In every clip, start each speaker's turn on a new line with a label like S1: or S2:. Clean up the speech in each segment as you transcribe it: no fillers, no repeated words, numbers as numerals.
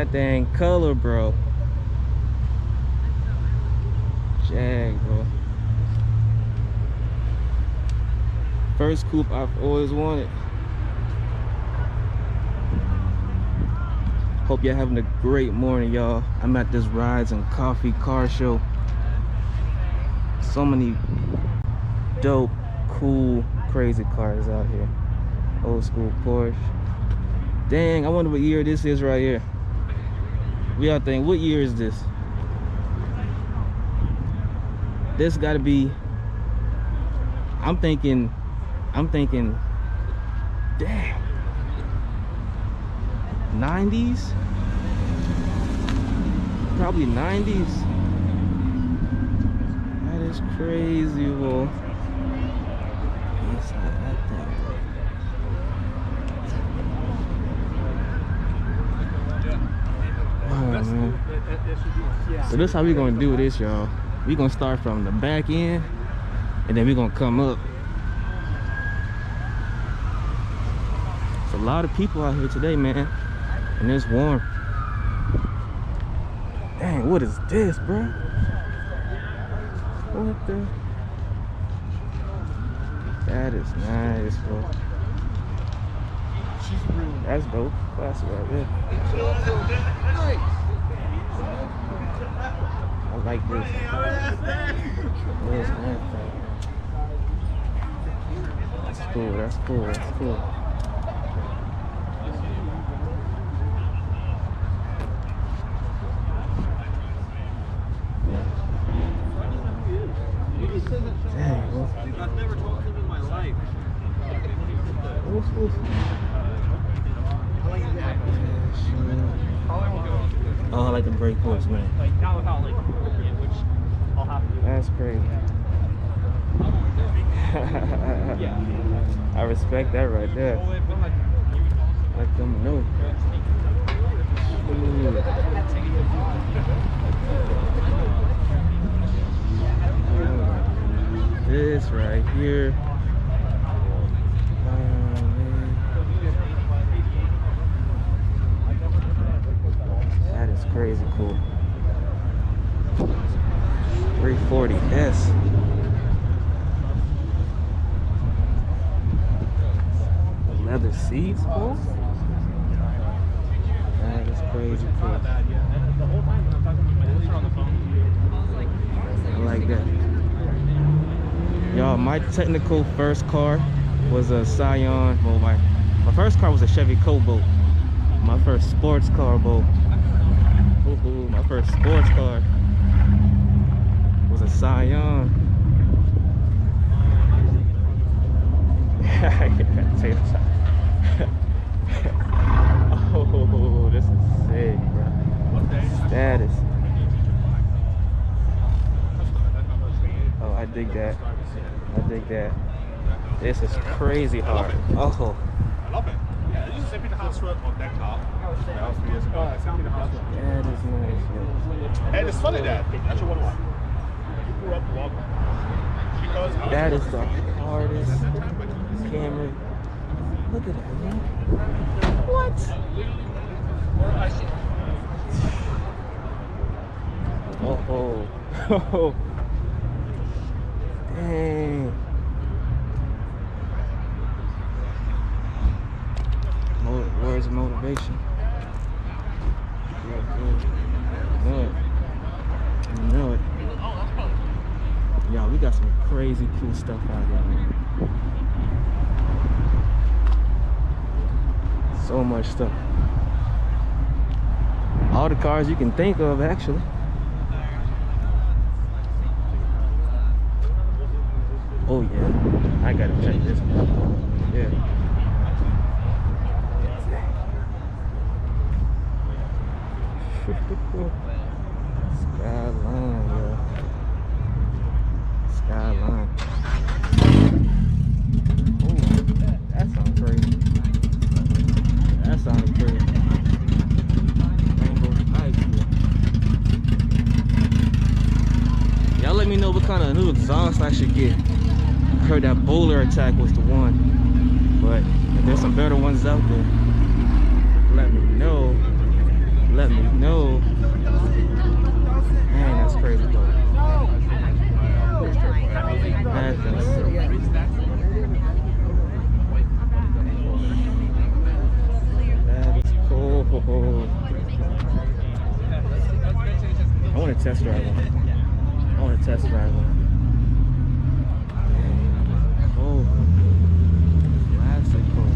S1: that dang color, bro. Jag, bro. First coupe I've always wanted. Hope y'all having a great morning, y'all. I'm at this Rides and Coffee car show. So many dope, cool, crazy cars out here. Old school Porsche. Dang, I wonder what year this is right here. We all think, what year is this? This gotta be, I'm thinking, dang, 90s? Probably 90s. That is crazy, bro. So this is how we gonna do this, y'all. We gonna start from the back end and then we gonna come up. It's a lot of people out here today, man, and it's warm. Dang, what is this, bro? What the? That is nice, bro. That's dope. That's right there. I like this. That's cool. That's cool. That's cool. Dang, bro.
S2: I've never talked to him in my life.
S1: Oh, I like the brake force, man.
S2: Like now without like which I'll have to do.
S1: That's crazy.
S2: Yeah.
S1: I respect that right there. Let them know. Ooh. This right here. That is crazy cool. 340S. Leather seats, bro. That is crazy cool. I like that. Y'all, my technical first car was a Scion. Well, my first car was a Chevy Cobalt. My first sports car, bro. Ooh, my first sports car was a Scion. Take a shot. Oh, this is sick, bro. Status. Oh, I dig that. I dig that. This is crazy hard. Oh.
S2: I love it. Yeah, this is simply the house work on that car. That was 3 years ago.
S1: That is nice, yo.
S2: And it's funny that that's your one. You grew up walking. Because
S1: that is the hardest Camry. Look at that, man. What? Oh. Dang. Words of motivation. Yeah, good. I know it. Y'all, we got some crazy cool stuff out here, man. So much stuff. All the cars you can think of, actually. Oh yeah, I gotta check this one. Yeah. Skyline, yo. Skyline. Oh, that sounds crazy. That sounds crazy. Rainbow Heights, yeah. Y'all let me know what kind of new exhaust I should get. I heard that Bowler Attack was the one, but if there's some better ones out there, let me know. let me know. Man, that's crazy though. That's insane. That is cool. I want to test drive one. I want to test drive one. Oh, classic car.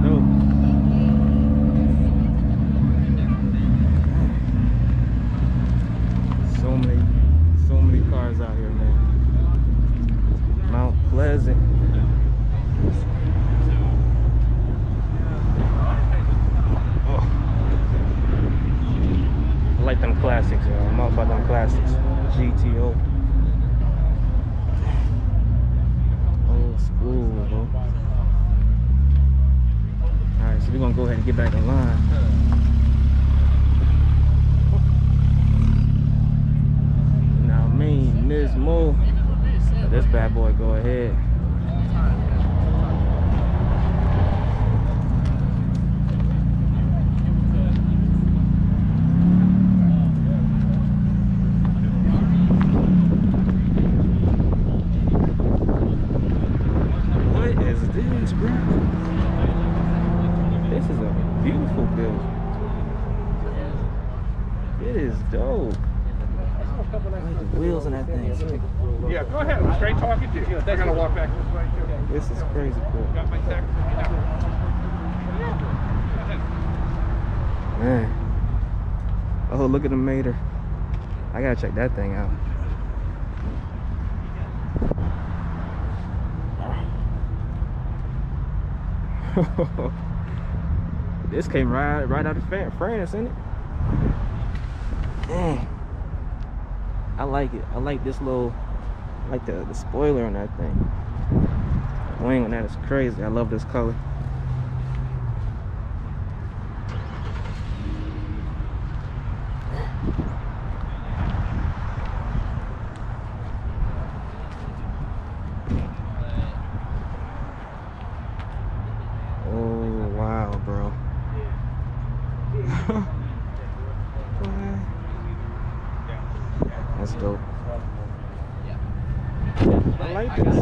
S1: No. So many cars out here, man. Mount Pleasant. Oh. I like them classics, yo. I'm all about them classics. GTO. Old school, bro. Alright, so we're gonna go ahead and get back in line. Now me, Ms. Mo. Let this bad boy go ahead. What is this, bro? This is a beautiful build. It is dope. I like the wheels on that thing.
S2: Yeah, go ahead. I'm straight talking to you. They're gonna walk back this way.
S1: This is crazy cool.
S2: Got my text?
S1: Man. Oh, look at the Mater. I gotta check that thing out. This came right out of France, isn't it? Dang. I like it. I like this little, I like the spoiler on that thing. The wing on that is crazy. I love this color. Oh wow, bro. That's dope. I like this.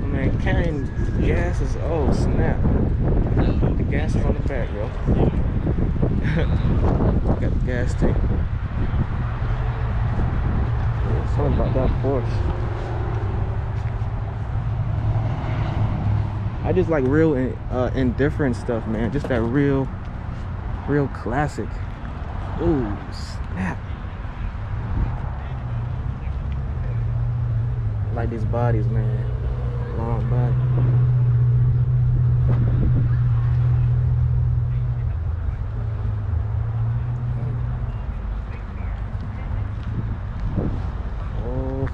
S1: Man, carrying gas is, oh snap. The gas is on the back, yo. Got the gas tank. Something about that Porsche. I just like real indifferent stuff, man. Just that real classic. Ooh, snap. I like these bodies, man. Long body.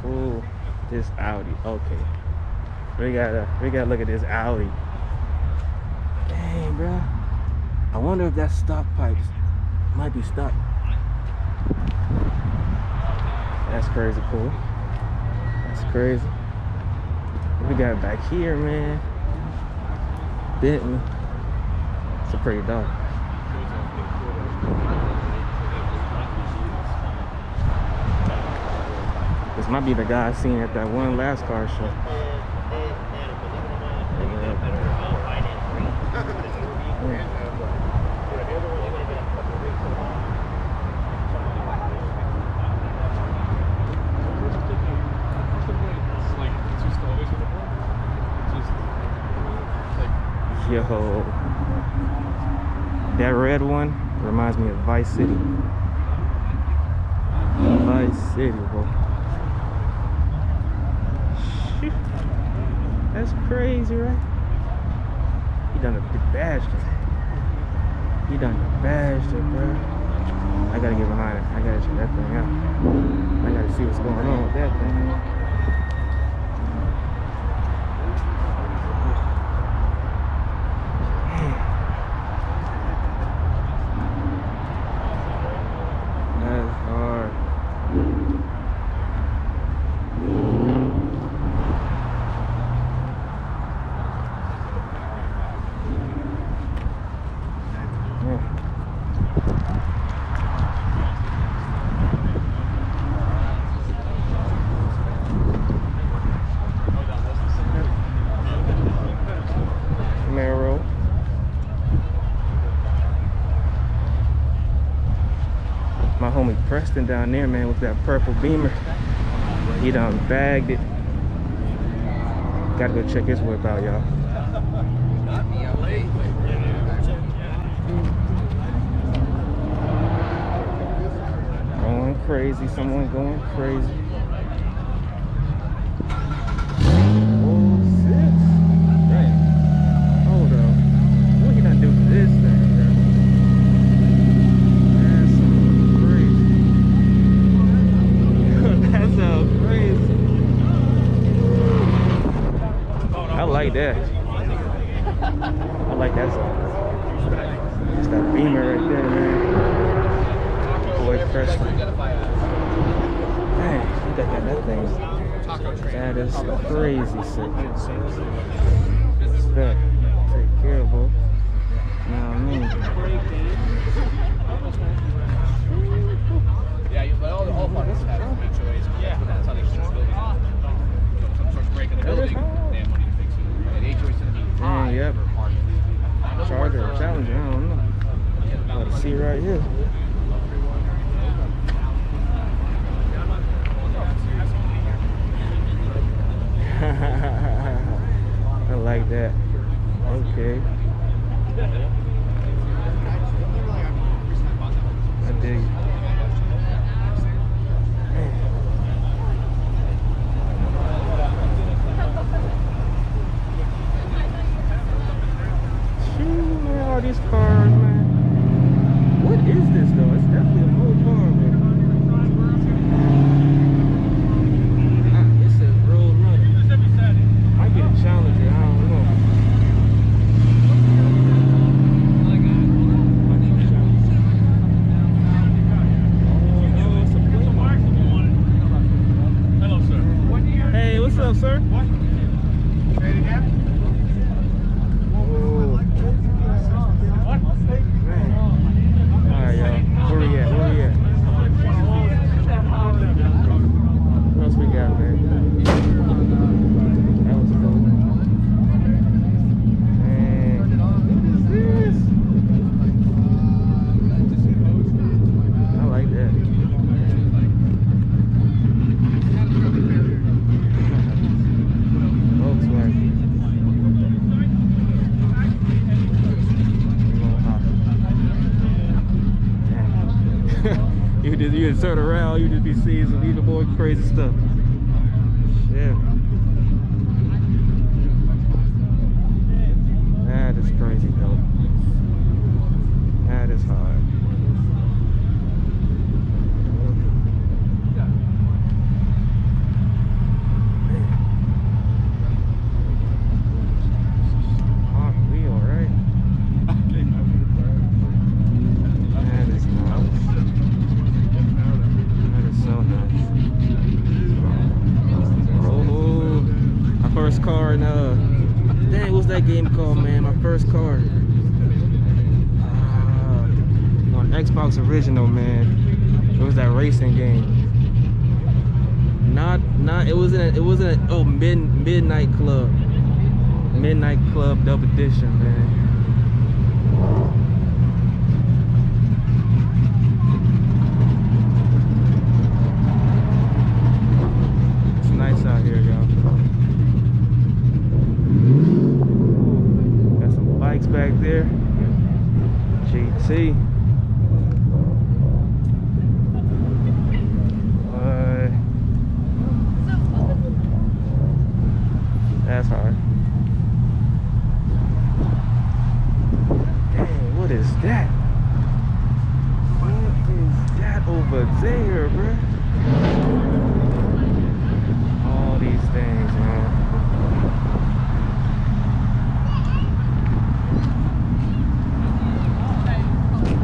S1: Oh, this Audi. Okay. We gotta look at this Audi. Dang, bro. I wonder if that's stock pipes. Might be stock. That's crazy cool. That's crazy. We got it back here, man. Bentley. It's a pretty dog. This might be the guy I seen at that one last car show. Yo, that red one reminds me of Vice City. Vice City, bro. Shit. That's crazy, right? He done a bashed it. He done bashed it, bro. I gotta get behind it. I gotta check that thing out. I gotta see what's going on with that thing. homie Preston down there, man, with that purple Beamer. He done bagged it. Gotta go check his whip out, y'all. Going crazy, someone going crazy. Oh, shit. Damn. Hold up. What he done do to this thing, bro? That's so crazy. That's so crazy. I like that. I like that song. It's that Beamer right there, man. Boy, Preston. Man, look at that thing. That is crazy sick. Respect. Take care, bro. You know what I mean?
S2: Yeah, but all partners have HOAs. Yeah, that's how they keep building. Some starts breaking the building, they have money to fix it. And HOAs going to be high.
S1: Yep. Charger or Challenger, I don't know. Gotta see right here. I like that. Okay. I dig it. Shoot, all these cars, man. What is this though? It's definitely a old car, man. It says Road Runner. Might be the Challenger, I don't know. Might be the Challenger. Oh no, it's a Plymouth.
S2: Hello, sir.
S1: Hey, what's up, sir?
S2: Ready now?
S1: Alright, y'all. Where we at? Where we at? What else we got, man? That was cool. Man, what is this? I like that. Volkswagen. You just turn around, you just be seeing some even more crazy stuff. Yeah. That is crazy though. That is hard. Hot wheel, right? That is nice. That is so nice. Oh, my first car in dang, what's that game called, man? My first car. On Xbox Original, man. It was that racing game. It wasn't Midnight Club. Midnight Club Double Edition, man. Nice out here, y'all. Got some bikes back there. GT. That's hard. Dang, what is that? What is that over there, bruh? These things, man.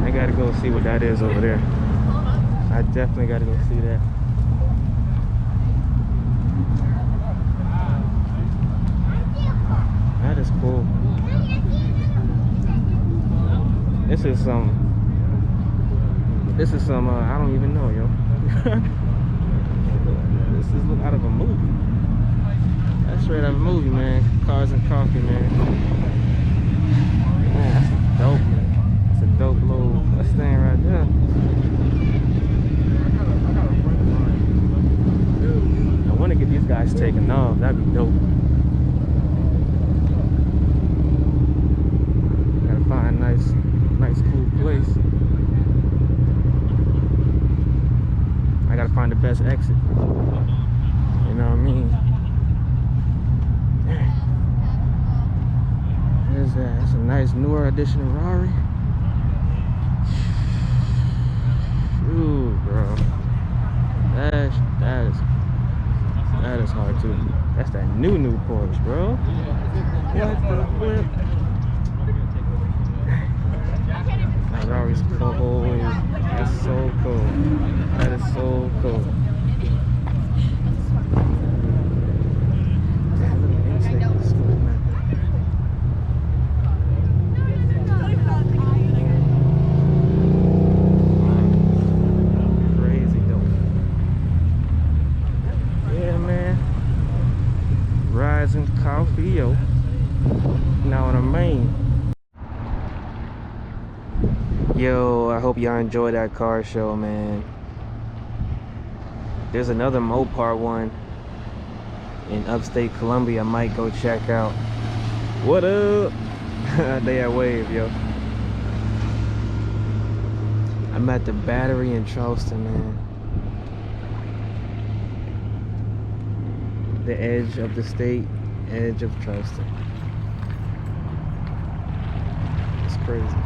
S1: I gotta go see what that is over there. I definitely gotta go see that. That is cool. This is some I don't even know, yo. This is out of a movie. That's straight out of a movie, man. Cars and Coffee, man. Man, that's a dope, man. That's a dope little thing right there. these guys taking off. That'd be dope. Gotta find a nice cool place. I gotta find the best exit. You know what I mean? There's that. It's a nice newer edition of Rari. Ooh, bro. That is hard too. That's that new Porsche, bro. What the flip? That Rari's cool. That's so cool. That is so cool. That little insect is cool, man. Crazy dope. Yeah, man. Rising Coffee, yo. Now in the main. Yo, I hope y'all enjoyed that car show, man. There's another Mopar one in upstate Columbia I might go check out. What up? They at Wave, yo. I'm at the Battery in Charleston, man. The edge of the state, edge of Charleston. It's crazy.